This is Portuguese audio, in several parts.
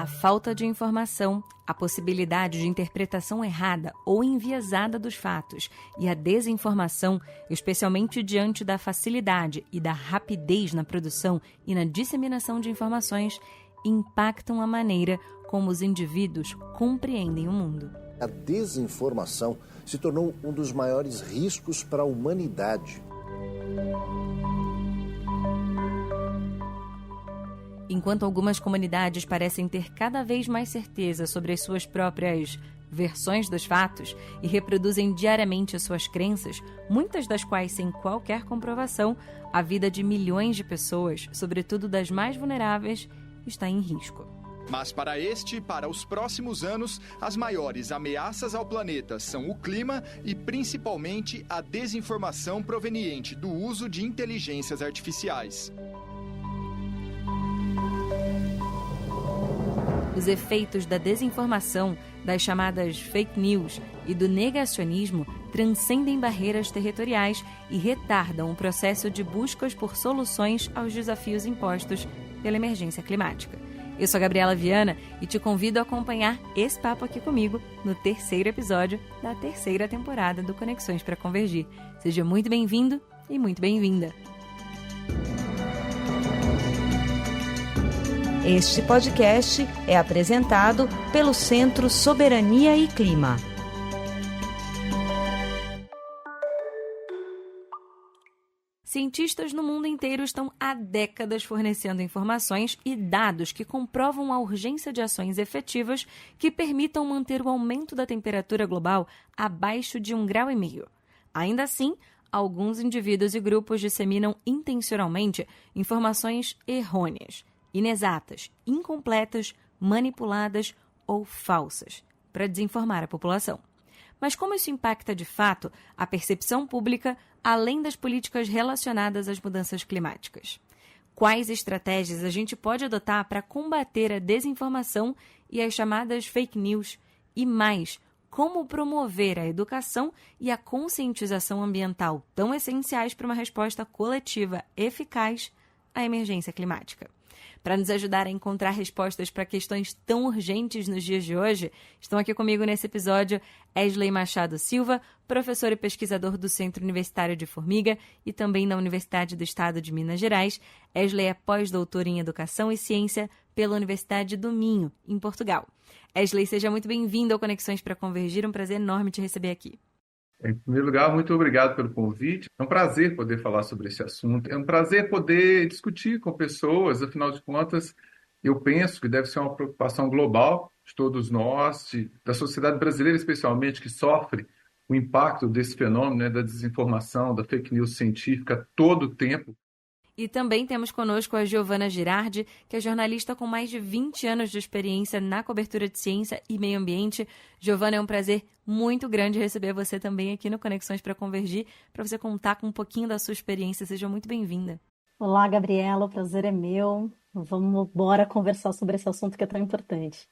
A falta de informação, a possibilidade de interpretação errada ou enviesada dos fatos e a desinformação, especialmente diante da facilidade e da rapidez na produção e na disseminação de informações, impactam a maneira como os indivíduos compreendem o mundo. A desinformação se tornou um dos maiores riscos para a humanidade. Enquanto algumas comunidades parecem ter cada vez mais certeza sobre as suas próprias versões dos fatos e reproduzem diariamente suas crenças, muitas das quais sem qualquer comprovação, a vida de milhões de pessoas, sobretudo das mais vulneráveis, está em risco. Mas para este e para os próximos anos, as maiores ameaças ao planeta são o clima e principalmente a desinformação proveniente do uso de inteligências artificiais. Os efeitos da desinformação, das chamadas fake news e do negacionismo transcendem barreiras territoriais e retardam o processo de buscas por soluções aos desafios impostos pela emergência climática. Eu sou a Gabriela Viana e te convido a acompanhar esse papo aqui comigo no 3º episódio da 3ª temporada do Conexões para Convergir. Seja muito bem-vindo e muito bem-vinda. Este podcast é apresentado pelo Centro Soberania e Clima. Cientistas no mundo inteiro estão há décadas fornecendo informações e dados que comprovam a urgência de ações efetivas que permitam manter o aumento da temperatura global abaixo de 1,5 graus. Ainda assim, alguns indivíduos e grupos disseminam intencionalmente informações errôneas, inexatas, incompletas, manipuladas ou falsas, para desinformar a população. Mas como isso impacta de fato a percepção pública, além das políticas relacionadas às mudanças climáticas? Quais estratégias a gente pode adotar para combater a desinformação e as chamadas fake news? E mais, como promover a educação e a conscientização ambiental tão essenciais para uma resposta coletiva eficaz à emergência climática? Para nos ajudar a encontrar respostas para questões tão urgentes nos dias de hoje, estão aqui comigo nesse episódio Esley Machado Silva, professor e pesquisador do Centro Universitário de Formiga e também da Universidade do Estado de Minas Gerais. Esley é pós-doutora em Educação e Ciência pela Universidade do Minho, em Portugal. Esley, seja muito bem-vindo ao Conexões para Convergir, um prazer enorme te receber aqui. Em primeiro lugar, muito obrigado pelo convite. É um prazer poder falar sobre esse assunto. É um prazer poder discutir com pessoas. Afinal de contas, eu penso que deve ser uma preocupação global de todos nós, da sociedade brasileira especialmente, que sofre o impacto desse fenômeno, né, da desinformação, da fake news científica todo o tempo. E também temos conosco a Giovana Girardi, que é jornalista com mais de 20 anos de experiência na cobertura de ciência e meio ambiente. Giovana, é um prazer muito grande receber você também aqui no Conexões para Convergir, para você contar com um pouquinho da sua experiência. Seja muito bem-vinda. Olá, Gabriela, o prazer é meu. Vamos embora conversar sobre esse assunto que é tão importante.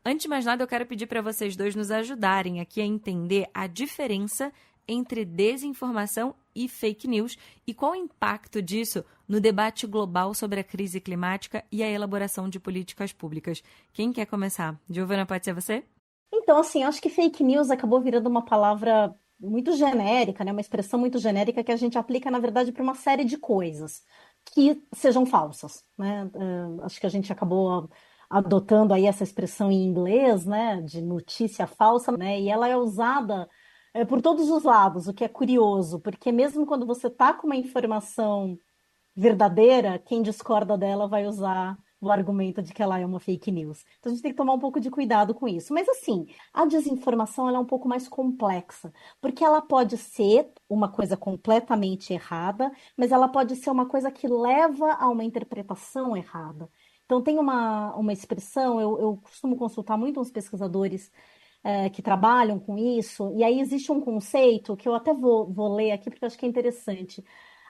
Antes de mais nada, eu quero pedir para vocês dois nos ajudarem aqui a entender a diferença entre desinformação e fake news e qual o impacto disso no debate global sobre a crise climática e a elaboração de políticas públicas. Quem quer começar? Giovana, pode ser você? Então, assim, acho que fake news acabou virando uma palavra muito genérica, né? Uma expressão muito genérica que a gente aplica, na verdade, para uma série de coisas que sejam falsas, né? Acho que a gente acabou adotando aí essa expressão em inglês, né? De notícia falsa, né? E ela é usada por todos os lados, o que é curioso, porque mesmo quando você está com uma informação verdadeira, quem discorda dela vai usar o argumento de que ela é uma fake news. Então a gente tem que tomar um pouco de cuidado com isso. Mas assim, a desinformação ela é um pouco mais complexa, porque ela pode ser uma coisa completamente errada, mas ela pode ser uma coisa que leva a uma interpretação errada. Então tem uma expressão, eu costumo consultar muito uns pesquisadores que trabalham com isso, e aí existe um conceito que eu até vou ler aqui porque eu acho que é interessante.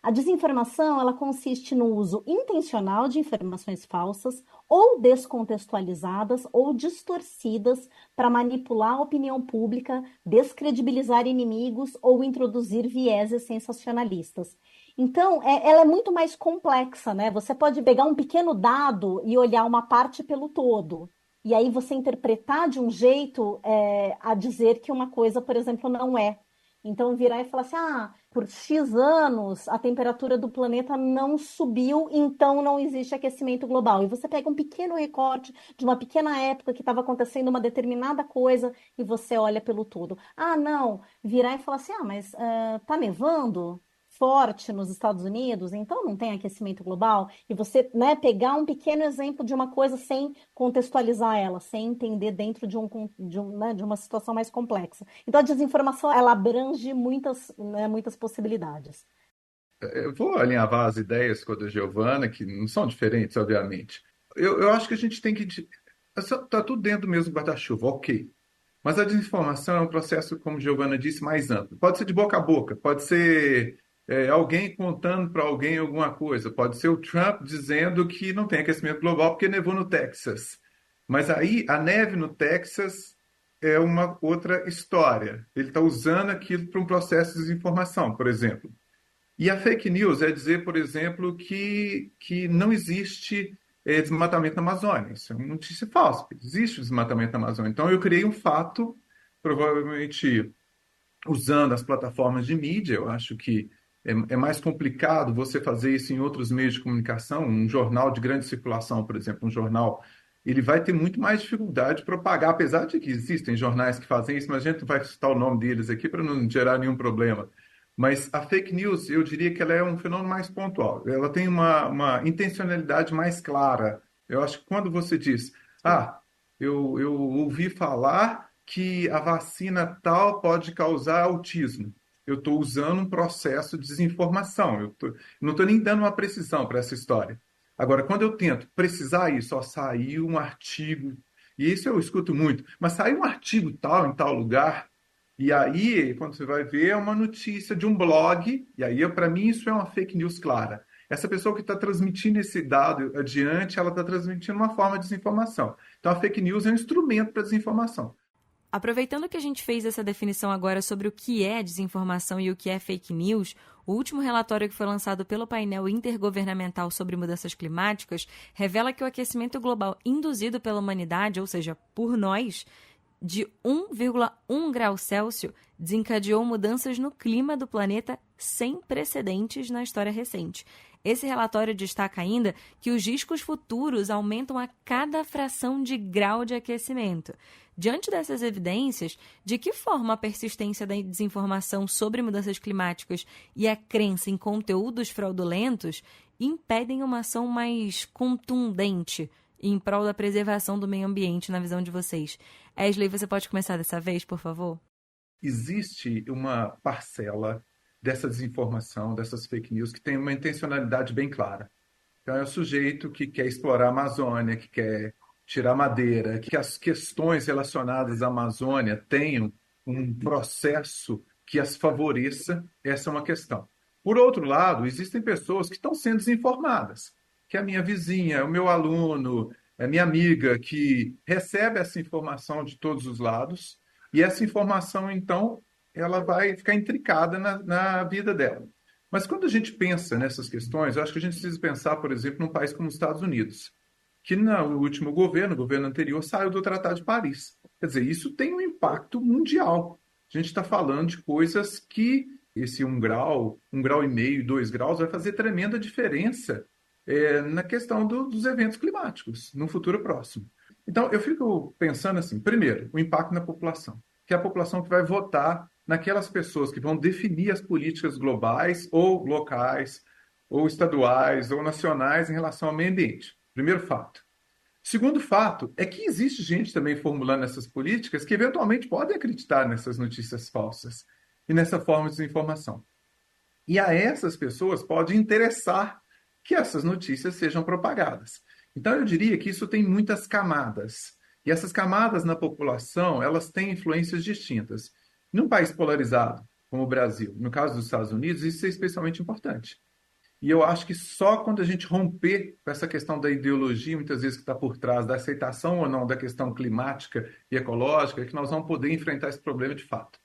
A desinformação, ela consiste no uso intencional de informações falsas ou descontextualizadas ou distorcidas para manipular a opinião pública, descredibilizar inimigos ou introduzir vieses sensacionalistas. Então, ela é muito mais complexa, né? Você pode pegar um pequeno dado e olhar uma parte pelo todo. E aí você interpretar de um jeito a dizer que uma coisa, por exemplo, não é. Então, virar e falar assim, por X anos a temperatura do planeta não subiu, então não existe aquecimento global. E você pega um pequeno recorte de uma pequena época que estava acontecendo uma determinada coisa e você olha pelo todo. Não, virar e falar assim, mas tá nevando forte nos Estados Unidos, então não tem aquecimento global. E você, né, pegar um pequeno exemplo de uma coisa sem contextualizar ela, sem entender dentro de uma situação mais complexa. Então a desinformação, ela abrange muitas possibilidades. Eu vou alinhavar as ideias com a da Giovana, que não são diferentes, obviamente. Eu acho que a gente tem que... Está tudo dentro do mesmo guarda-chuva, ok. Mas a desinformação é um processo, como a Giovana disse, mais amplo. Pode ser de boca a boca, pode ser alguém contando para alguém alguma coisa, pode ser o Trump dizendo que não tem aquecimento global porque nevou no Texas. Mas aí a neve no Texas é uma outra história. Ele está usando aquilo para um processo de desinformação, por exemplo. E a fake news é dizer, por exemplo, que não existe desmatamento na Amazônia. Isso é uma notícia falsa. Existe desmatamento na Amazônia. Então, eu criei um fato, provavelmente usando as plataformas de mídia. Eu acho que é mais complicado você fazer isso em outros meios de comunicação. Um jornal de grande circulação, por exemplo, um jornal, ele vai ter muito mais dificuldade de propagar, apesar de que existem jornais que fazem isso, mas a gente não vai citar o nome deles aqui para não gerar nenhum problema. Mas a fake news, eu diria que ela é um fenômeno mais pontual. Ela tem uma intencionalidade mais clara. Eu acho que quando você diz, eu ouvi falar que a vacina tal pode causar autismo. Eu estou usando um processo de desinformação. Não estou nem dando uma precisão para essa história. Agora, quando eu tento precisar isso, saiu um artigo, e isso eu escuto muito, mas saiu um artigo tal em tal lugar. E aí, quando você vai ver, é uma notícia de um blog, e aí, para mim, isso é uma fake news clara. Essa pessoa que está transmitindo esse dado adiante, ela está transmitindo uma forma de desinformação. Então, a fake news é um instrumento para desinformação. Aproveitando que a gente fez essa definição agora sobre o que é desinformação e o que é fake news, o último relatório que foi lançado pelo painel intergovernamental sobre mudanças climáticas revela que o aquecimento global induzido pela humanidade, ou seja, por nós, de 1,1 grau Celsius, desencadeou mudanças no clima do planeta sem precedentes na história recente. Esse relatório destaca ainda que os riscos futuros aumentam a cada fração de grau de aquecimento. Diante dessas evidências, de que forma a persistência da desinformação sobre mudanças climáticas e a crença em conteúdos fraudulentos impedem uma ação mais contundente em prol da preservação do meio ambiente, na visão de vocês? Ashley, você pode começar dessa vez, por favor? Existe uma parcela dessa desinformação, dessas fake news, que tem uma intencionalidade bem clara. Então, é o sujeito que quer explorar a Amazônia, que quer tirar madeira, que as questões relacionadas à Amazônia tenham um processo que as favoreça. Essa é uma questão. Por outro lado, existem pessoas que estão sendo desinformadas, que é a minha vizinha, o meu aluno, a minha amiga, que recebe essa informação de todos os lados, e essa informação, então, ela vai ficar intricada na vida dela. Mas quando a gente pensa nessas questões, eu acho que a gente precisa pensar, por exemplo, num país como os Estados Unidos, que no último governo, o governo anterior, saiu do Tratado de Paris. Quer dizer, isso tem um impacto mundial. A gente está falando de coisas que esse 1 grau, 1,5 grau, 2 graus, vai fazer tremenda diferença na questão dos eventos climáticos no futuro próximo. Então, eu fico pensando assim, primeiro, o impacto na população, que é a população que vai votar naquelas pessoas que vão definir as políticas globais ou locais, ou estaduais, ou nacionais em relação ao meio ambiente. Primeiro fato. Segundo fato é que existe gente também formulando essas políticas que eventualmente podem acreditar nessas notícias falsas e nessa forma de desinformação. E a essas pessoas pode interessar que essas notícias sejam propagadas. Então, eu diria que isso tem muitas camadas. E essas camadas na população, elas têm influências distintas. Num país polarizado, como o Brasil, no caso dos Estados Unidos, isso é especialmente importante. E eu acho que só quando a gente romper com essa questão da ideologia, muitas vezes que está por trás da aceitação ou não da questão climática e ecológica, é que nós vamos poder enfrentar esse problema de fato.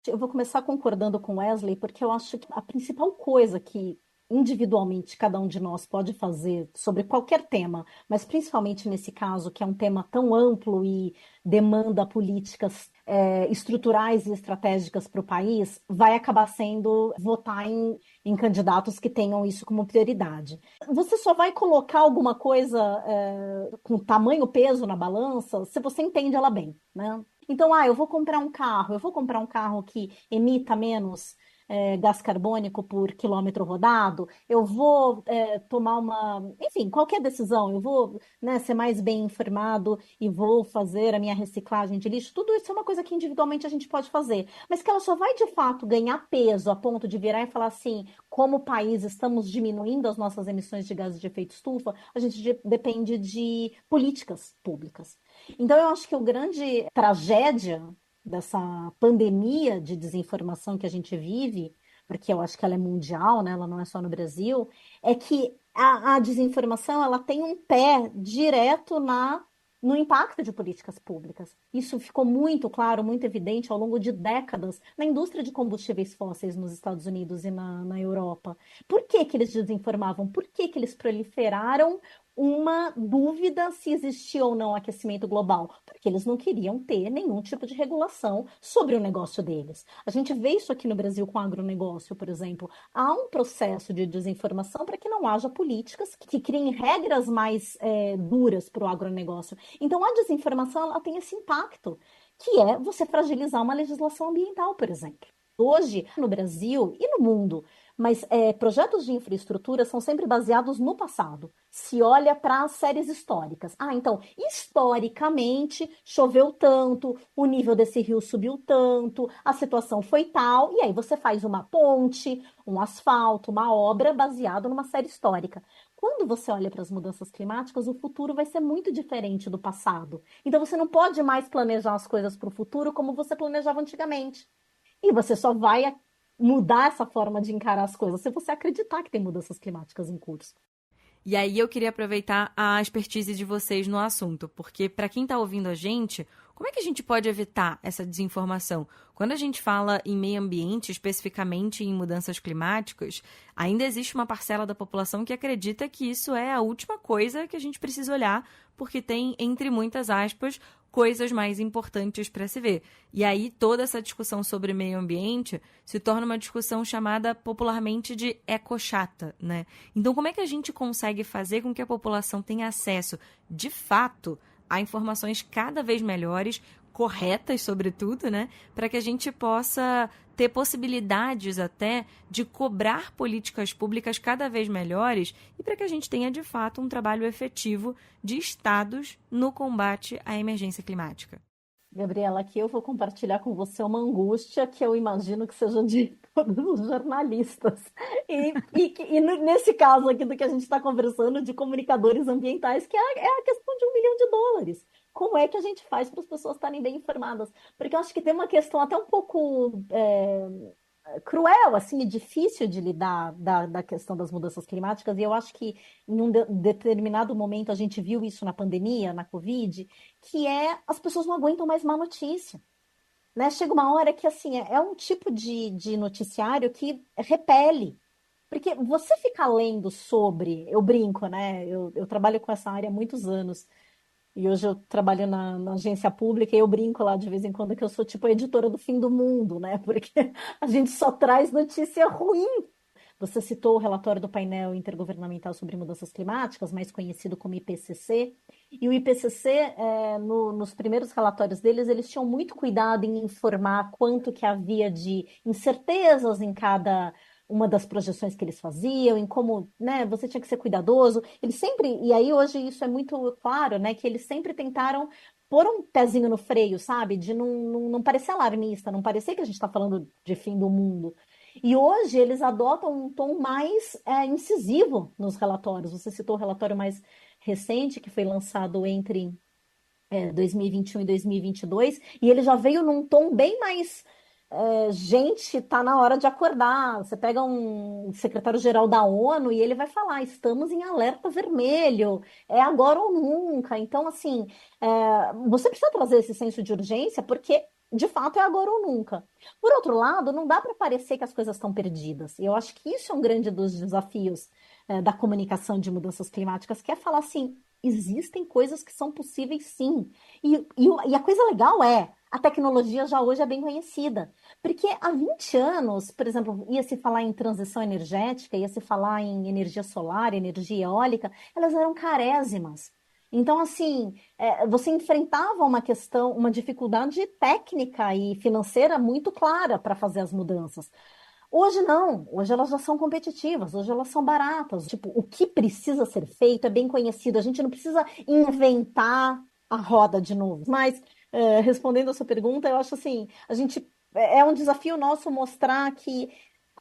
Eu vou começar concordando com Wesley, porque eu acho que a principal coisa que individualmente cada um de nós pode fazer sobre qualquer tema, mas principalmente nesse caso, que é um tema tão amplo e demanda políticas estruturais e estratégicas para o país, vai acabar sendo votar em candidatos que tenham isso como prioridade. Você só vai colocar alguma coisa com tamanho peso na balança se você entende ela bem, né? Então, eu vou comprar um carro que emita menos gás carbônico por quilômetro rodado, eu vou tomar enfim, qualquer decisão, eu vou, né, ser mais bem informado e vou fazer a minha reciclagem de lixo, tudo isso é uma coisa que individualmente a gente pode fazer, mas que ela só vai de fato ganhar peso a ponto de virar e falar assim, como país estamos diminuindo as nossas emissões de gases de efeito estufa, a gente depende de políticas públicas. Então, eu acho que a grande tragédia dessa pandemia de desinformação que a gente vive, porque eu acho que ela é mundial, né? Ela não é só no Brasil, é que a desinformação ela tem um pé direto no impacto de políticas públicas. Isso ficou muito claro, muito evidente ao longo de décadas na indústria de combustíveis fósseis nos Estados Unidos e na Europa. Por que que eles desinformavam? Por que que eles proliferaram uma dúvida se existia ou não aquecimento global? Porque eles não queriam ter nenhum tipo de regulação sobre o negócio deles. A gente vê isso aqui no Brasil com o agronegócio, por exemplo. Há um processo de desinformação para que não haja políticas que criem regras mais duras para o agronegócio. Então, a desinformação ela tem esse impacto, que é você fragilizar uma legislação ambiental, por exemplo. Hoje, no Brasil e no mundo, mas projetos de infraestrutura são sempre baseados no passado. Se olha para as séries históricas. Então, historicamente, choveu tanto, o nível desse rio subiu tanto, a situação foi tal, e aí você faz uma ponte, um asfalto, uma obra baseado numa série histórica. Quando você olha para as mudanças climáticas, o futuro vai ser muito diferente do passado. Então, você não pode mais planejar as coisas para o futuro como você planejava antigamente. E você só vai mudar essa forma de encarar as coisas se você acreditar que tem mudanças climáticas em curso. E aí eu queria aproveitar a expertise de vocês no assunto, porque para quem está ouvindo a gente, como é que a gente pode evitar essa desinformação? Quando a gente fala em meio ambiente, especificamente em mudanças climáticas, ainda existe uma parcela da população que acredita que isso é a última coisa que a gente precisa olhar, porque tem, entre muitas aspas, coisas mais importantes para se ver. E aí toda essa discussão sobre meio ambiente se torna uma discussão chamada popularmente de ecochata, né? Então, como é que a gente consegue fazer com que a população tenha acesso, de fato, a informações cada vez melhores, corretas, sobretudo, né? Para que a gente possa ter possibilidades até de cobrar políticas públicas cada vez melhores e para que a gente tenha, de fato, um trabalho efetivo de estados no combate à emergência climática. Gabriela, aqui eu vou compartilhar com você uma angústia que eu imagino que seja de todos os jornalistas. E nesse caso aqui do que a gente está conversando, de comunicadores ambientais, que é a questão de $1 milhão. Como é que a gente faz para as pessoas estarem bem informadas? Porque eu acho que tem uma questão até um pouco cruel, assim, e difícil de lidar da questão das mudanças climáticas, e eu acho que em um determinado momento a gente viu isso na pandemia, na Covid, que as pessoas não aguentam mais má notícia. Né? Chega uma hora que, assim, é um tipo de noticiário que repele. Porque você fica lendo sobre... Eu brinco, né? Eu trabalho com essa área há muitos anos. E hoje eu trabalho na agência pública e eu brinco lá de vez em quando que eu sou tipo a editora do fim do mundo, né? Porque a gente só traz notícia ruim. Você citou o relatório do painel intergovernamental sobre mudanças climáticas, mais conhecido como IPCC. E o IPCC, nos primeiros relatórios deles, eles tinham muito cuidado em informar quanto que havia de incertezas em cada uma das projeções que eles faziam, em como, né, você tinha que ser cuidadoso. Eles sempre, e aí hoje isso é muito claro, né, que eles sempre tentaram pôr um pezinho no freio, sabe? De não parecer alarmista, não parecer que a gente está falando de fim do mundo. E hoje eles adotam um tom mais incisivo nos relatórios. Você citou o relatório mais recente, que foi lançado entre 2021 e 2022, e ele já veio num tom bem mais gente, tá na hora de acordar. Você pega um secretário-geral da ONU e ele vai falar: estamos em alerta vermelho, é agora ou nunca. Então, assim, você precisa trazer esse senso de urgência, porque de fato é agora ou nunca. Por outro lado, não dá para parecer que as coisas estão perdidas. E eu acho que isso é um grande dos desafios, da comunicação de mudanças climáticas, que é falar assim: existem coisas que são possíveis sim. E a coisa legal a tecnologia já hoje é bem conhecida. Porque há 20 anos, por exemplo, ia se falar em transição energética, ia se falar em energia solar, energia eólica, elas eram carésimas. Então, assim, você enfrentava uma questão, uma dificuldade técnica e financeira muito clara para fazer as mudanças. Hoje não, hoje elas já são competitivas, hoje elas são baratas. Tipo, o que precisa ser feito é bem conhecido, a gente não precisa inventar a roda de novo. Mas, respondendo a sua pergunta, eu acho assim, é um desafio nosso mostrar que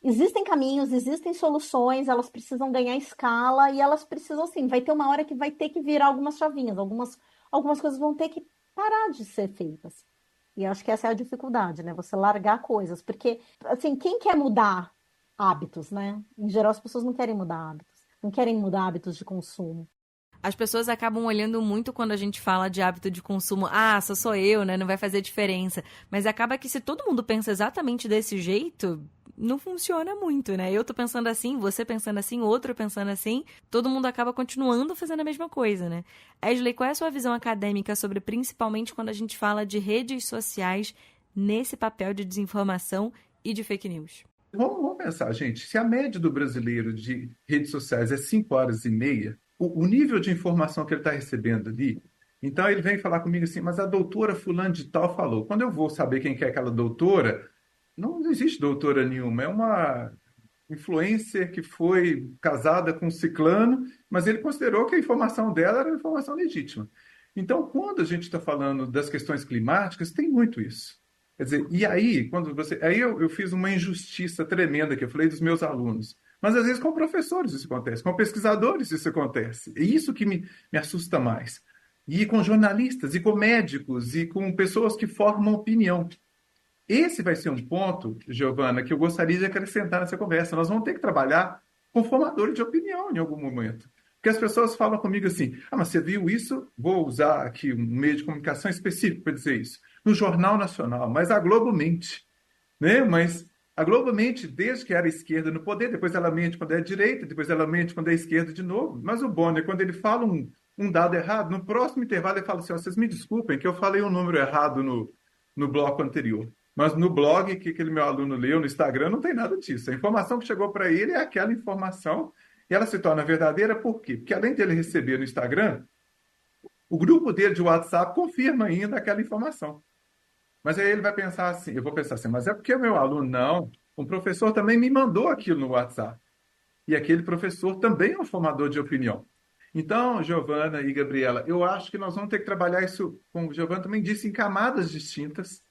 existem caminhos, existem soluções, elas precisam ganhar escala e elas precisam, assim, vai ter uma hora que vai ter que virar algumas chavinhas, algumas coisas vão ter que parar de ser feitas. E eu acho que essa é a dificuldade, né? Você largar coisas. Porque, assim, quem quer mudar hábitos, né? Em geral, as pessoas não querem mudar hábitos. Não querem mudar hábitos de consumo. As pessoas acabam olhando muito quando a gente fala de hábito de consumo. Ah, sou eu, né? Não vai fazer diferença. Mas acaba que se todo mundo pensa exatamente desse jeito, não funciona muito, né? Eu tô pensando assim, você pensando assim, outro pensando assim. Todo mundo acaba continuando fazendo a mesma coisa, né? Ashley, qual é a sua visão acadêmica sobre, principalmente quando a gente fala de redes sociais, nesse papel de desinformação e de fake news? Vamos pensar, gente. Se a média do brasileiro de redes sociais é 5 horas e meia, o nível de informação que ele está recebendo ali, então ele vem falar comigo assim, mas a doutora fulano de tal falou. Quando eu vou saber quem que é aquela doutora, não existe doutora nenhuma, é uma influencer que foi casada com um ciclano, mas ele considerou que a informação dela era uma informação legítima. Então, quando a gente está falando das questões climáticas, tem muito isso. Quer dizer, e aí, aí eu fiz uma injustiça tremenda que eu falei dos meus alunos. Mas às vezes com professores isso acontece, com pesquisadores isso acontece. É isso que me assusta mais. E com jornalistas, e com médicos, e com pessoas que formam opinião. Esse vai ser um ponto, Giovana, que eu gostaria de acrescentar nessa conversa. Nós vamos ter que trabalhar com formadores de opinião em algum momento. Porque as pessoas falam comigo assim, mas você viu isso? Vou usar aqui um meio de comunicação específico para dizer isso. No Jornal Nacional, mas a Globo mente, né? Mas a Globo mente desde que era esquerda no poder, depois ela mente quando é direita, depois ela mente quando é esquerda de novo. Mas o Bonner, quando ele fala um dado errado, no próximo intervalo ele fala assim, vocês me desculpem que eu falei um número errado no bloco anterior. Mas no blog que aquele meu aluno leu no Instagram não tem nada disso. A informação que chegou para ele é aquela informação e ela se torna verdadeira por quê? Porque além dele receber no Instagram, o grupo dele de WhatsApp confirma ainda aquela informação. Mas aí ele vai pensar assim, eu vou pensar assim, mas é porque o meu aluno não, um professor também me mandou aquilo no WhatsApp. E aquele professor também é um formador de opinião. Então, Giovana e Gabriela, eu acho que nós vamos ter que trabalhar isso, como a Giovana também disse, em camadas distintas.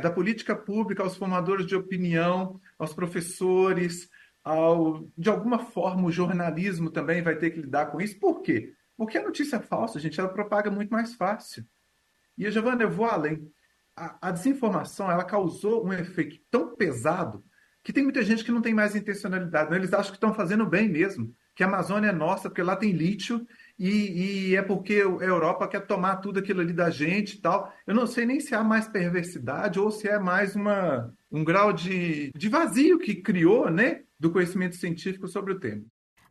Da política pública aos formadores de opinião, aos professores, de alguma forma o jornalismo também vai ter que lidar com isso. Por quê? Porque a notícia falsa, gente, ela propaga muito mais fácil. E, Giovana, eu vou além. A desinformação, ela causou um efeito tão pesado que tem muita gente que não tem mais intencionalidade. Né? Eles acham que estão fazendo bem mesmo, que a Amazônia é nossa, porque lá tem lítio, e é porque a Europa quer tomar tudo aquilo ali da gente e tal. Eu não sei nem se há mais perversidade ou se é mais um grau de vazio que criou, né, do conhecimento científico sobre o tema.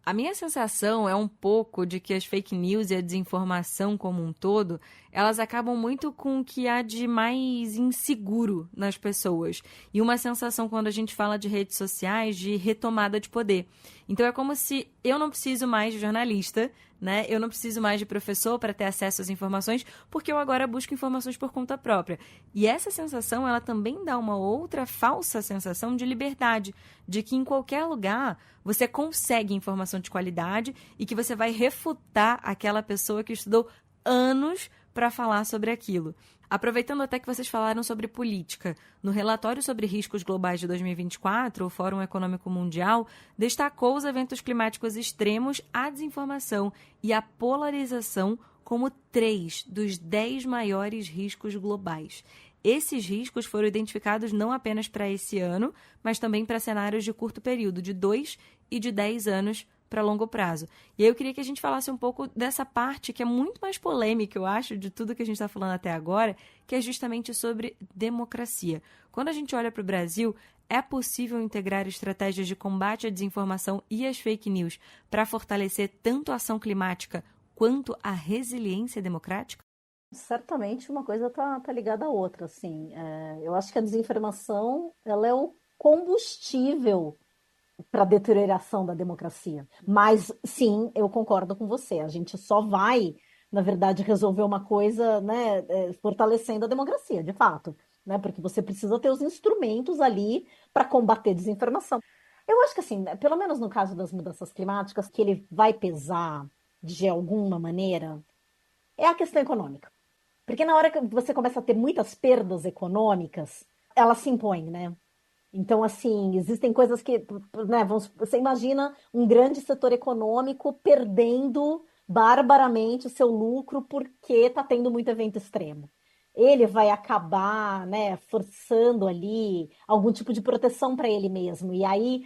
A minha sensação é um pouco de que as fake news e a desinformação como um todo, elas acabam muito com o que há de mais inseguro nas pessoas. E uma sensação quando a gente fala de redes sociais de retomada de poder. Então é como se eu não preciso mais de jornalista, né? Eu não preciso mais de professor para ter acesso às informações, porque eu agora busco informações por conta própria. E essa sensação, ela também dá uma outra falsa sensação de liberdade, de que em qualquer lugar você consegue informação de qualidade e que você vai refutar aquela pessoa que estudou anos para falar sobre aquilo. Aproveitando até que vocês falaram sobre política, no relatório sobre riscos globais de 2024, o Fórum Econômico Mundial destacou os eventos climáticos extremos, a desinformação e a polarização como 3 dos 10 maiores riscos globais. Esses riscos foram identificados não apenas para esse ano, mas também para cenários de curto período, de 2 e de 10 anos para longo prazo. E aí eu queria que a gente falasse um pouco dessa parte que é muito mais polêmica, eu acho, de tudo que a gente está falando até agora, que é justamente sobre democracia. Quando a gente olha para o Brasil, é possível integrar estratégias de combate à desinformação e às fake news para fortalecer tanto a ação climática quanto a resiliência democrática? Certamente uma coisa tá ligada à outra, assim. Eu acho que a desinformação, ela é o combustível para a deterioração da democracia. Mas, sim, eu concordo com você. A gente só vai, na verdade, resolver uma coisa, né, fortalecendo a democracia, de fato, né? Porque você precisa ter os instrumentos ali para combater desinformação. Eu acho que, assim, pelo menos no caso das mudanças climáticas, que ele vai pesar de alguma maneira é a questão econômica. Porque na hora que você começa a ter muitas perdas econômicas, ela se impõe, né? Então, assim, existem coisas que, né, você imagina um grande setor econômico perdendo barbaramente o seu lucro porque está tendo muito evento extremo. Ele vai acabar, né, forçando ali algum tipo de proteção para ele mesmo. E aí,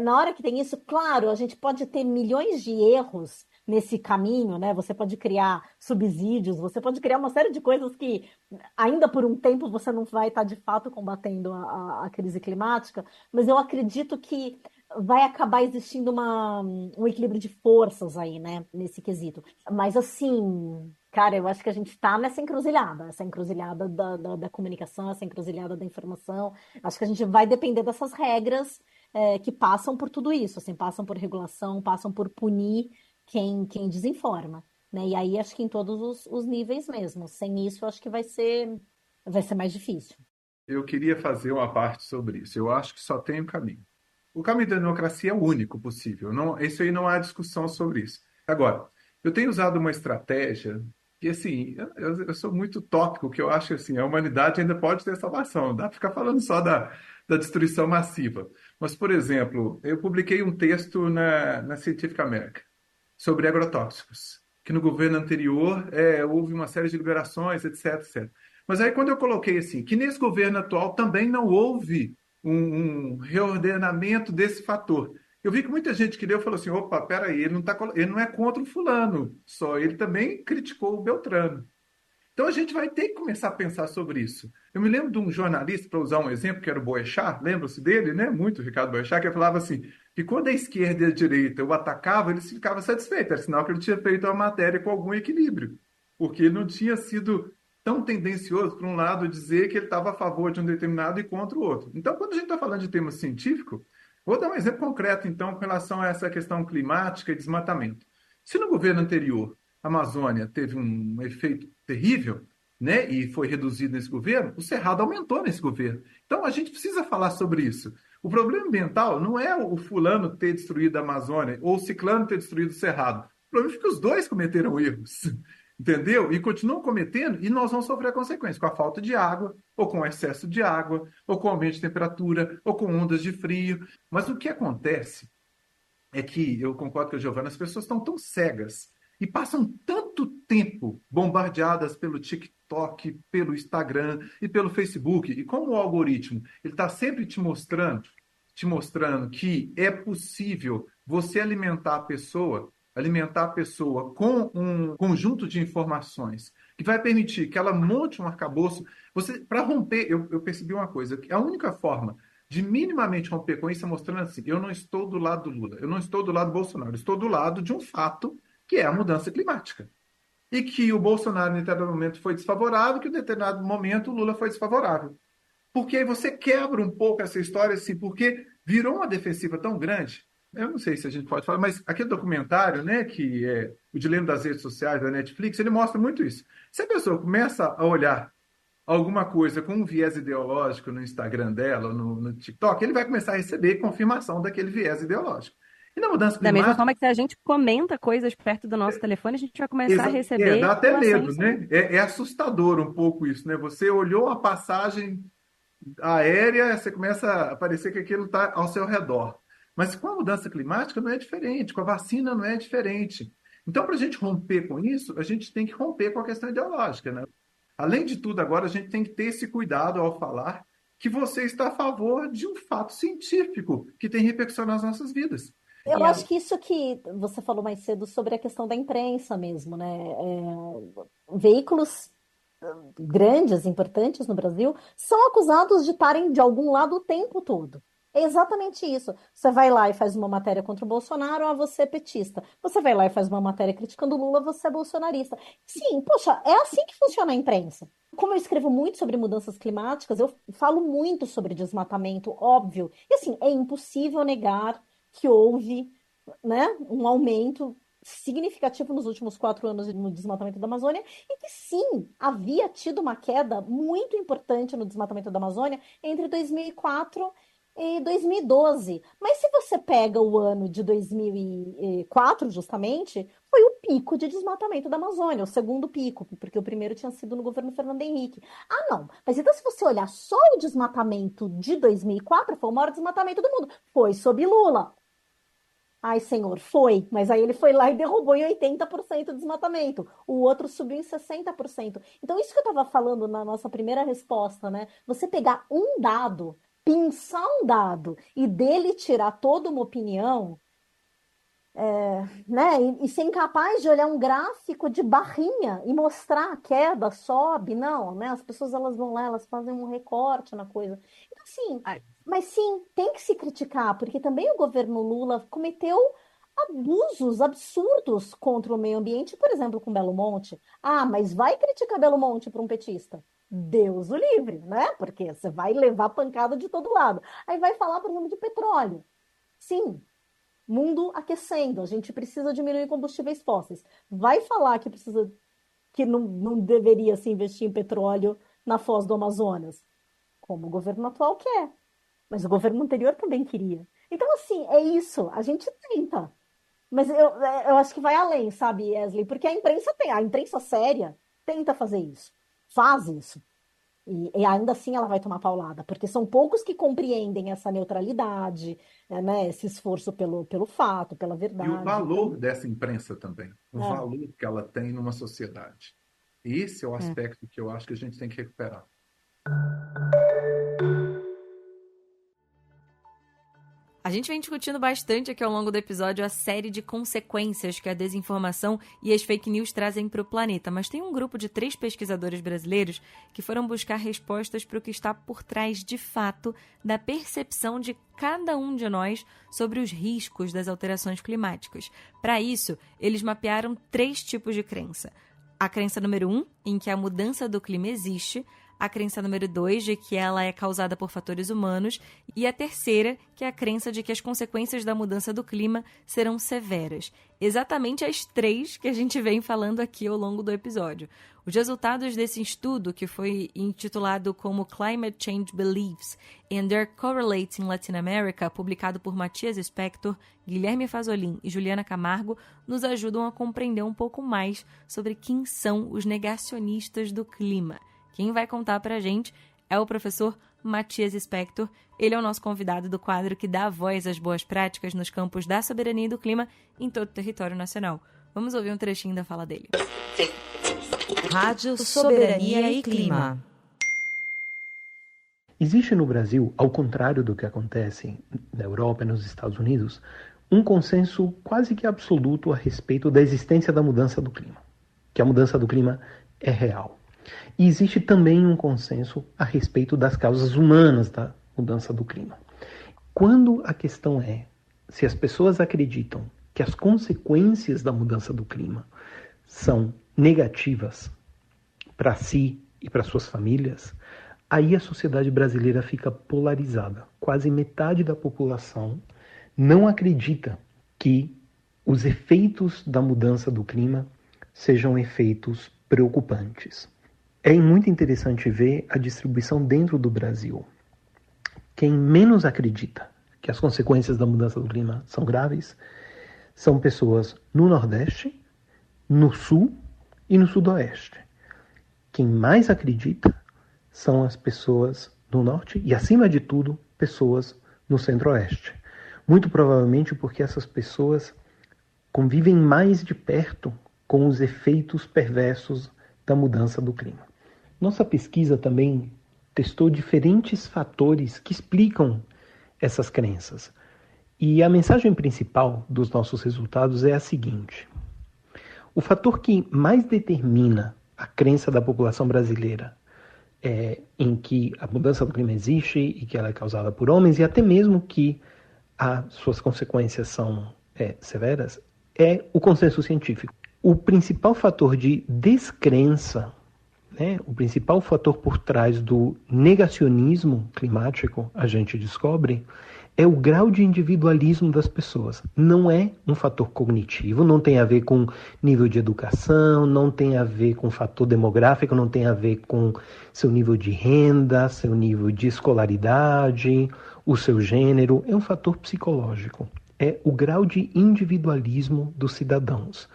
na hora que tem isso, claro, a gente pode ter milhões de erros nesse caminho, né? Você pode criar subsídios, você pode criar uma série de coisas que ainda por um tempo você não vai estar de fato combatendo a crise climática, mas eu acredito que vai acabar existindo um equilíbrio de forças aí, né, nesse quesito. Mas assim, cara, eu acho que a gente está nessa encruzilhada, essa encruzilhada da comunicação, essa encruzilhada da informação. Acho que a gente vai depender dessas regras que passam por tudo isso, assim, passam por regulação, passam por punir quem desinforma, né? E aí acho que em todos os níveis mesmo. Sem isso, acho que vai ser mais difícil. Eu queria fazer uma parte sobre isso. Eu acho que só tem um caminho. O caminho da democracia é o único possível. Não, isso aí não há discussão sobre isso. Agora, eu tenho usado uma estratégia que, assim, eu sou muito tópico, que eu acho que assim, a humanidade ainda pode ter salvação. Não dá para ficar falando só da destruição massiva. Mas, por exemplo, eu publiquei um texto na Scientific American sobre agrotóxicos, que no governo anterior houve uma série de liberações, etc, etc. Mas aí quando eu coloquei assim, que nesse governo atual também não houve um reordenamento desse fator, eu vi que muita gente que leu falou assim, opa, peraí, ele não é contra o fulano, só ele também criticou o Beltrano. Então a gente vai ter que começar a pensar sobre isso. Eu me lembro de um jornalista, para usar um exemplo, que era o Boechat, lembram-se dele, né? Muito, Ricardo Boechat, que falava assim, que quando a esquerda e a direita o atacavam, ele ficava satisfeito, era sinal que ele tinha feito a matéria com algum equilíbrio, porque ele não tinha sido tão tendencioso, por um lado, dizer que ele estava a favor de um determinado e contra o outro. Então, quando a gente está falando de tema científico, vou dar um exemplo concreto, então, com relação a essa questão climática e desmatamento. Se no governo anterior a Amazônia teve um efeito terrível, né, e foi reduzido nesse governo, o cerrado aumentou nesse governo. Então, a gente precisa falar sobre isso. O problema ambiental não é o fulano ter destruído a Amazônia ou o ciclano ter destruído o cerrado. O problema é que os dois cometeram erros, entendeu? E continuam cometendo, e nós vamos sofrer a consequência com a falta de água, ou com o excesso de água, ou com aumento de temperatura, ou com ondas de frio. Mas o que acontece é que, eu concordo com a Giovana, as pessoas estão tão cegas e passam tanto tempo bombardeadas pelo TikTok, pelo Instagram e pelo Facebook. E como o algoritmo ele está sempre te mostrando que é possível você alimentar a pessoa com um conjunto de informações que vai permitir que ela monte um arcabouço. Para romper, eu percebi uma coisa, que a única forma de minimamente romper com isso é mostrando assim, eu não estou do lado do Lula, eu não estou do lado do Bolsonaro, eu estou do lado de um fato que é a mudança climática. E que o Bolsonaro, em determinado momento, foi desfavorável, que em determinado momento o Lula foi desfavorável. Porque aí você quebra um pouco essa história, assim, porque virou uma defensiva tão grande. Eu não sei se a gente pode falar, mas aquele documentário, né, que é O Dilema das Redes Sociais, da Netflix, ele mostra muito isso. Se a pessoa começa a olhar alguma coisa com um viés ideológico no Instagram dela, no TikTok, ele vai começar a receber confirmação daquele viés ideológico. E na mudança climática... Da mesma forma que se a gente comenta coisas perto do nosso telefone, a gente vai começar a receber... dá até medo, né? É assustador um pouco isso, né? Você olhou a passagem aérea, você começa a parecer que aquilo está ao seu redor. Mas com a mudança climática não é diferente, com a vacina não é diferente. Então, para a gente romper com isso, a gente tem que romper com a questão ideológica, né? Além de tudo, agora a gente tem que ter esse cuidado ao falar que você está a favor de um fato científico que tem repercussão nas nossas vidas. Eu acho que isso que você falou mais cedo sobre a questão da imprensa mesmo, né? Veículos grandes, importantes no Brasil, são acusados de estarem de algum lado o tempo todo. É exatamente isso. Você vai lá e faz uma matéria contra o Bolsonaro, você é petista. Você vai lá e faz uma matéria criticando o Lula, você é bolsonarista. Sim, poxa, é assim que funciona a imprensa. Como eu escrevo muito sobre mudanças climáticas, eu falo muito sobre desmatamento, óbvio. E assim, é impossível negar que houve, né, um aumento significativo nos últimos 4 anos no desmatamento da Amazônia e que sim, havia tido uma queda muito importante no desmatamento da Amazônia entre 2004 e 2012. Mas se você pega o ano de 2004, justamente, foi o pico de desmatamento da Amazônia, o segundo pico, porque o primeiro tinha sido no governo Fernando Henrique. Ah, não. Mas então, se você olhar só o desmatamento de 2004, foi o maior desmatamento do mundo. Foi sob Lula. Ai, senhor, foi. Mas aí ele foi lá e derrubou em 80% o desmatamento. O outro subiu em 60%. Então, isso que eu estava falando na nossa primeira resposta, né? Você pegar um dado, pensar um dado e dele tirar toda uma opinião, né? E ser incapaz de olhar um gráfico de barrinha e mostrar a queda, sobe, não, né? As pessoas elas vão lá, elas fazem um recorte na coisa. Então, assim, mas sim, tem que se criticar, porque também o governo Lula cometeu abusos absurdos contra o meio ambiente, por exemplo, com Belo Monte. Ah, mas vai criticar Belo Monte para um petista? Deus o livre, né? Porque você vai levar pancada de todo lado. Aí vai falar, por exemplo, de petróleo. Sim, mundo aquecendo, a gente precisa diminuir combustíveis fósseis. Vai falar que precisa, que não deveria se investir em petróleo na foz do Amazonas, como o governo atual quer. Mas o governo anterior também queria. Então, assim, é isso. A gente tenta. Mas eu acho que vai além, sabe, Wesley? Porque a imprensa séria tenta fazer isso. Faz isso. E ainda assim ela vai tomar paulada. Porque são poucos que compreendem essa neutralidade, né, esse esforço pelo fato, pela verdade. E o valor dessa imprensa também. O valor que ela tem numa sociedade. Esse é o aspecto que eu acho que a gente tem que recuperar. A gente vem discutindo bastante aqui ao longo do episódio a série de consequências que a desinformação e as fake news trazem para o planeta, mas tem um grupo de 3 pesquisadores brasileiros que foram buscar respostas para o que está por trás, de fato, da percepção de cada um de nós sobre os riscos das alterações climáticas. Para isso, eles mapearam 3 tipos de crença. A crença número 1, em que a mudança do clima existe, a crença número 2, de que ela é causada por fatores humanos, e a terceira, que é a crença de que as consequências da mudança do clima serão severas. Exatamente as 3 que a gente vem falando aqui ao longo do episódio. Os resultados desse estudo, que foi intitulado como Climate Change Beliefs and Their Correlates in Latin America, publicado por Matias Spector, Guilherme Fasolin e Juliana Camargo, nos ajudam a compreender um pouco mais sobre quem são os negacionistas do clima. Quem vai contar pra gente é o professor Matias Spector. Ele é o nosso convidado do quadro que dá voz às boas práticas nos campos da soberania e do clima em todo o território nacional. Vamos ouvir um trechinho da fala dele. Rádio Soberania e Clima. Existe no Brasil, ao contrário do que acontece na Europa e nos Estados Unidos, um consenso quase que absoluto a respeito da existência da mudança do clima, que a mudança do clima é real. E existe também um consenso a respeito das causas humanas da mudança do clima. Quando a questão é se as pessoas acreditam que as consequências da mudança do clima são negativas para si e para suas famílias, aí a sociedade brasileira fica polarizada. Quase metade da população não acredita que os efeitos da mudança do clima sejam efeitos preocupantes. É muito interessante ver a distribuição dentro do Brasil. Quem menos acredita que as consequências da mudança do clima são graves são pessoas no Nordeste, no Sul e no Sudoeste. Quem mais acredita são as pessoas no Norte e, acima de tudo, pessoas no Centro-Oeste. Muito provavelmente porque essas pessoas convivem mais de perto com os efeitos perversos da mudança do clima. Nossa pesquisa também testou diferentes fatores que explicam essas crenças. E a mensagem principal dos nossos resultados é a seguinte: o fator que mais determina a crença da população brasileira em que a mudança do clima existe e que ela é causada por homens, e até mesmo que as suas consequências são severas, é o consenso científico. O principal fator de descrença, o principal fator por trás do negacionismo climático, a gente descobre, é o grau de individualismo das pessoas. Não é um fator cognitivo, não tem a ver com nível de educação, não tem a ver com fator demográfico, não tem a ver com seu nível de renda, seu nível de escolaridade, o seu gênero. É um fator psicológico. É o grau de individualismo dos cidadãos,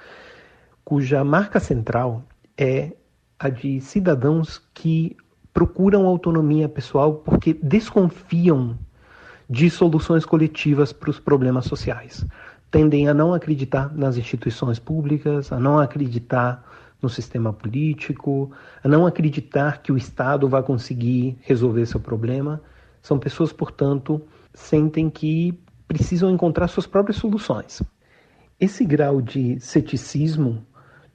cuja marca central é a de cidadãos que procuram autonomia pessoal porque desconfiam de soluções coletivas para os problemas sociais. Tendem a não acreditar nas instituições públicas, a não acreditar no sistema político, a não acreditar que o Estado vai conseguir resolver seu problema. São pessoas, portanto, sentem que precisam encontrar suas próprias soluções. Esse grau de ceticismo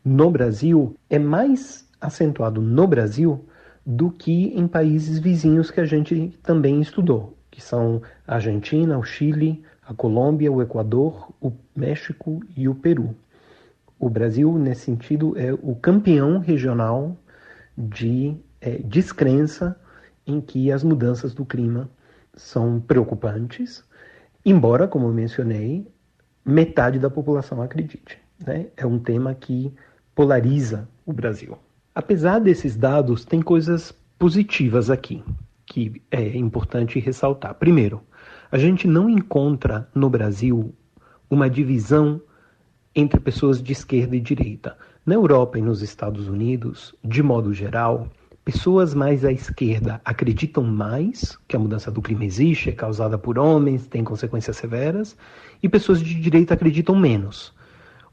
no Brasil é mais acentuado no Brasil do que em países vizinhos que a gente também estudou, que são a Argentina, o Chile, a Colômbia, o Equador, o México e o Peru. O Brasil, nesse sentido, é o campeão regional de descrença em que as mudanças do clima são preocupantes, embora, como eu mencionei, metade da população acredite. É um tema que polariza o Brasil. Apesar desses dados, tem coisas positivas aqui que é importante ressaltar. Primeiro, a gente não encontra no Brasil uma divisão entre pessoas de esquerda e direita. Na Europa e nos Estados Unidos, de modo geral, pessoas mais à esquerda acreditam mais que a mudança do clima existe, é causada por homens, tem consequências severas, e pessoas de direita acreditam menos.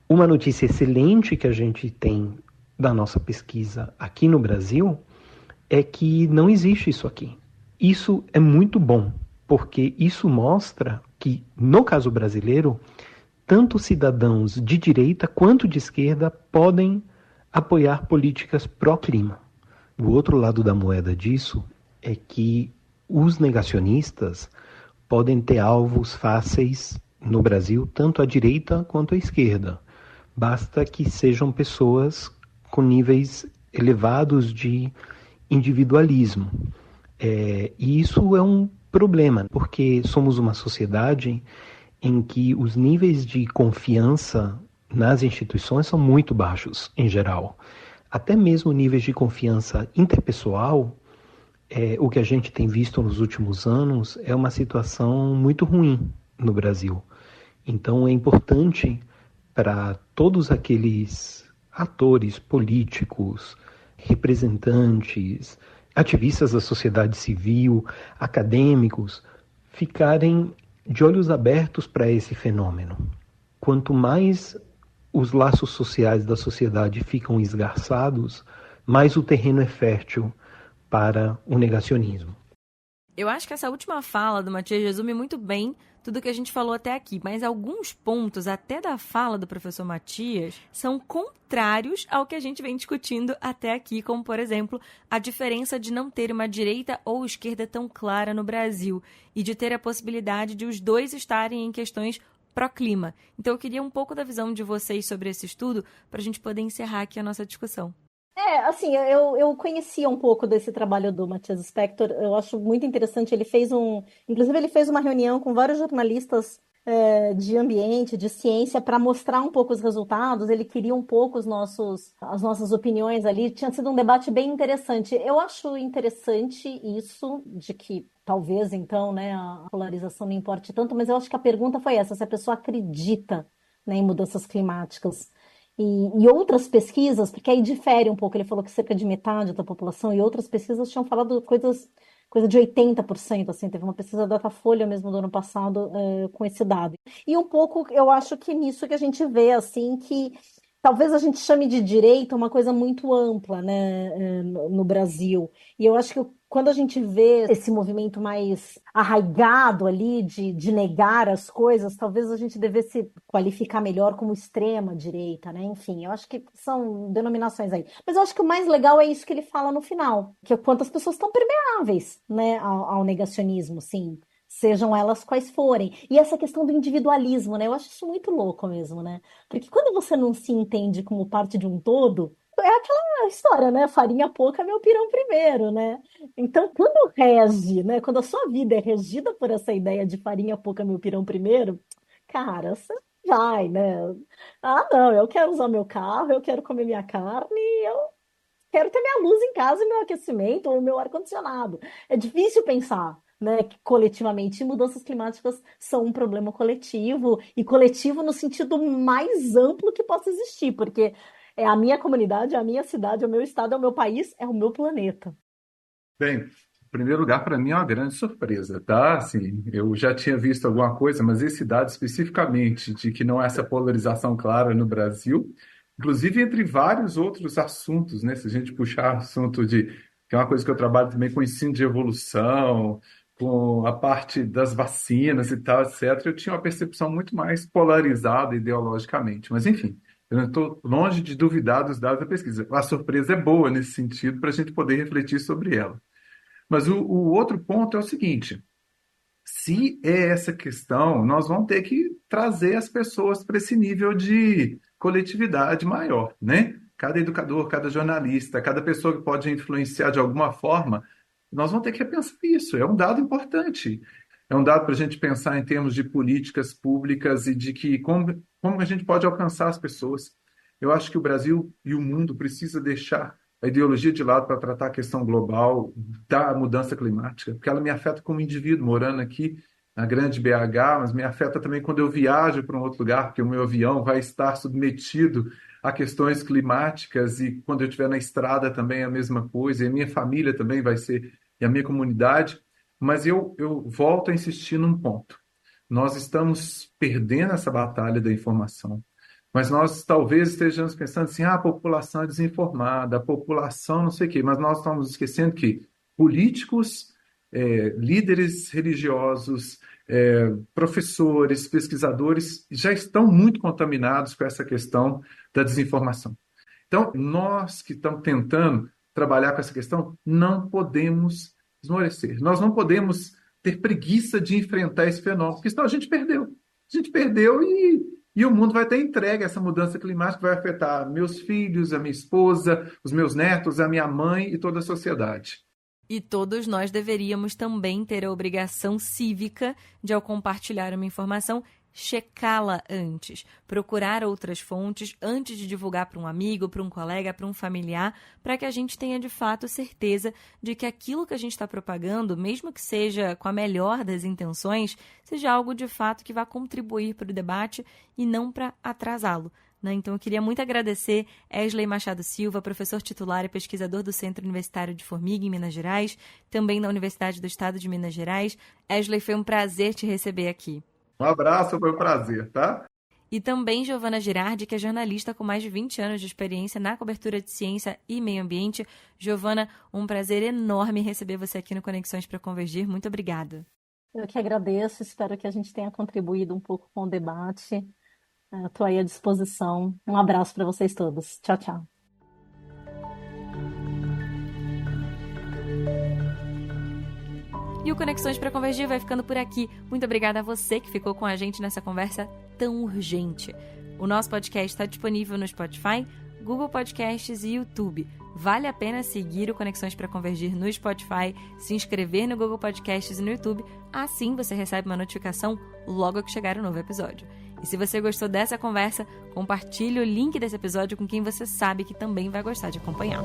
Uma notícia excelente que a gente tem da nossa pesquisa aqui no Brasil é que não existe isso aqui. Isso é muito bom, porque isso mostra que, no caso brasileiro, tanto cidadãos de direita quanto de esquerda podem apoiar políticas pró-clima. O outro lado da moeda disso é que os negacionistas podem ter alvos fáceis no Brasil, tanto à direita quanto à esquerda. Basta que sejam pessoas com níveis elevados de individualismo. E isso é um problema, porque somos uma sociedade em que os níveis de confiança nas instituições são muito baixos, em geral. Até mesmo níveis de confiança interpessoal, o que a gente tem visto nos últimos anos é uma situação muito ruim no Brasil. Então é importante para todos aqueles atores políticos, representantes, ativistas da sociedade civil, acadêmicos, ficarem de olhos abertos para esse fenômeno. Quanto mais os laços sociais da sociedade ficam esgarçados, mais o terreno é fértil para o negacionismo. Eu acho que essa última fala do Matias resume muito bem tudo que a gente falou até aqui, mas alguns pontos, até da fala do professor Matias, são contrários ao que a gente vem discutindo até aqui, como, por exemplo, a diferença de não ter uma direita ou esquerda tão clara no Brasil e de ter a possibilidade de os dois estarem em questões pró-clima. Então, eu queria um pouco da visão de vocês sobre esse estudo para a gente poder encerrar aqui a nossa discussão. Assim, eu conhecia um pouco desse trabalho do Matias Spector, eu acho muito interessante, inclusive ele fez uma reunião com vários jornalistas de ambiente, de ciência, para mostrar um pouco os resultados, ele queria um pouco as nossas opiniões ali, tinha sido um debate bem interessante. Eu acho interessante isso, de que talvez, então, a polarização não importe tanto, mas eu acho que a pergunta foi essa, se a pessoa acredita, em mudanças climáticas. E outras pesquisas, porque aí difere um pouco, ele falou que cerca de metade da população, e outras pesquisas tinham falado coisa de 80%, assim, teve uma pesquisa da Datafolha mesmo do ano passado com esse dado. E um pouco, eu acho que nisso que a gente vê, assim, que talvez a gente chame de direita uma coisa muito ampla, né, no Brasil. E eu acho que quando a gente vê esse movimento mais arraigado ali de negar as coisas, talvez a gente devesse qualificar melhor como extrema direita, né? Enfim, eu acho que são denominações aí. Mas eu acho que o mais legal é isso que ele fala no final, que é quantas pessoas estão permeáveis, né, ao negacionismo, sim. Sejam elas quais forem. E essa questão do individualismo, né? Eu acho isso muito louco mesmo, né? Porque quando você não se entende como parte de um todo, é aquela história, né? Farinha pouca, meu pirão primeiro, né? Então, quando rege, né? Quando a sua vida é regida por essa ideia de farinha pouca, meu pirão primeiro, cara, você vai, né? Ah, não, eu quero usar meu carro, eu quero comer minha carne, eu quero ter minha luz em casa e meu aquecimento ou meu ar-condicionado. É difícil pensar, né, que coletivamente mudanças climáticas são um problema coletivo, e coletivo no sentido mais amplo que possa existir, porque é a minha comunidade, é a minha cidade, é o meu estado, é o meu país, é o meu planeta. Bem, em primeiro lugar, para mim é uma grande surpresa, tá? Assim, eu já tinha visto alguma coisa, mas esse dado especificamente de que não há essa polarização clara no Brasil, inclusive entre vários outros assuntos, né? Se a gente puxar assunto que é uma coisa que eu trabalho também com ensino de evolução, com a parte das vacinas e tal, etc., eu tinha uma percepção muito mais polarizada ideologicamente. Mas, enfim, eu não estou longe de duvidar dos dados da pesquisa. A surpresa é boa nesse sentido para a gente poder refletir sobre ela. Mas o outro ponto é o seguinte: se é essa questão, nós vamos ter que trazer as pessoas para esse nível de coletividade maior, né? Cada educador, cada jornalista, cada pessoa que pode influenciar de alguma forma, nós vamos ter que repensar isso. É um dado importante. É um dado para a gente pensar em termos de políticas públicas e de como a gente pode alcançar as pessoas. Eu acho que o Brasil e o mundo precisam deixar a ideologia de lado para tratar a questão global da mudança climática, porque ela me afeta como indivíduo morando aqui na grande BH, mas me afeta também quando eu viajo para um outro lugar, porque o meu avião vai estar submetido a questões climáticas, e quando eu estiver na estrada também é a mesma coisa, e a minha família também vai ser, e a minha comunidade. Mas eu volto a insistir num ponto. Nós estamos perdendo essa batalha da informação. Mas nós talvez estejamos pensando assim, a população é desinformada, a população não sei o quê, mas nós estamos esquecendo que políticos, líderes religiosos, professores, pesquisadores já estão muito contaminados com essa questão da desinformação. Então, nós que estamos tentando trabalhar com essa questão, não podemos esmorecer. Nós não podemos ter preguiça de enfrentar esse fenômeno, porque senão a gente perdeu. A gente perdeu e o mundo vai ter entregue. Essa mudança climática vai afetar meus filhos, a minha esposa, os meus netos, a minha mãe e toda a sociedade. E todos nós deveríamos também ter a obrigação cívica de, ao compartilhar uma informação, checá-la antes, procurar outras fontes antes de divulgar para um amigo, para um colega, para um familiar, para que a gente tenha de fato certeza de que aquilo que a gente está propagando, mesmo que seja com a melhor das intenções, seja algo de fato que vá contribuir para o debate e não para atrasá-lo. Então, eu queria muito agradecer Esley Machado Silva, professor titular e pesquisador do Centro Universitário de Formiga, em Minas Gerais, também da Universidade do Estado de Minas Gerais. Esley, foi um prazer te receber aqui. Um abraço, foi um prazer, tá? E também Giovana Girardi, que é jornalista com mais de 20 anos de experiência na cobertura de ciência e meio ambiente. Giovana, um prazer enorme receber você aqui no Conexões para Convergir. Muito obrigada. Eu que agradeço, espero que a gente tenha contribuído um pouco com o debate. Estou aí à disposição. Um abraço para vocês todos. Tchau, tchau. E o Conexões para Convergir vai ficando por aqui. Muito obrigada a você que ficou com a gente nessa conversa tão urgente. O nosso podcast está disponível no Spotify, Google Podcasts e YouTube. Vale a pena seguir o Conexões para Convergir no Spotify, se inscrever no Google Podcasts e no YouTube. Assim você recebe uma notificação logo que chegar um novo episódio. E se você gostou dessa conversa, compartilhe o link desse episódio com quem você sabe que também vai gostar de acompanhar.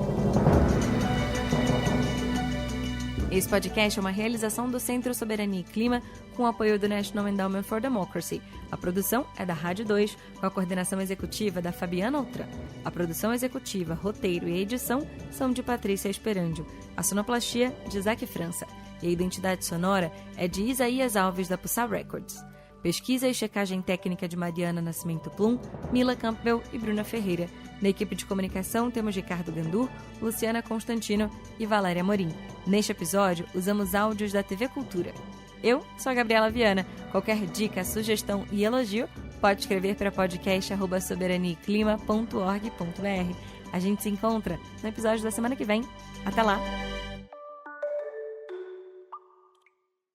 Esse podcast é uma realização do Centro Soberania e Clima, com o apoio do National Endowment for Democracy. A produção é da Rádio 2, com a coordenação executiva da Fabiana Outram. A produção executiva, roteiro e edição são de Patrícia Esperandio. A sonoplastia, de Isaac França. E a identidade sonora é de Isaías Alves, da Pussar Records. Pesquisa e checagem técnica de Mariana Nascimento Plum, Mila Campbell e Bruna Ferreira. Na equipe de comunicação temos Ricardo Gandur, Luciana Constantino e Valéria Morim. Neste episódio, usamos áudios da TV Cultura. Eu sou a Gabriela Viana. Qualquer dica, sugestão e elogio, pode escrever para podcast@soberaniaclima.org.br. A gente se encontra no episódio da semana que vem. Até lá!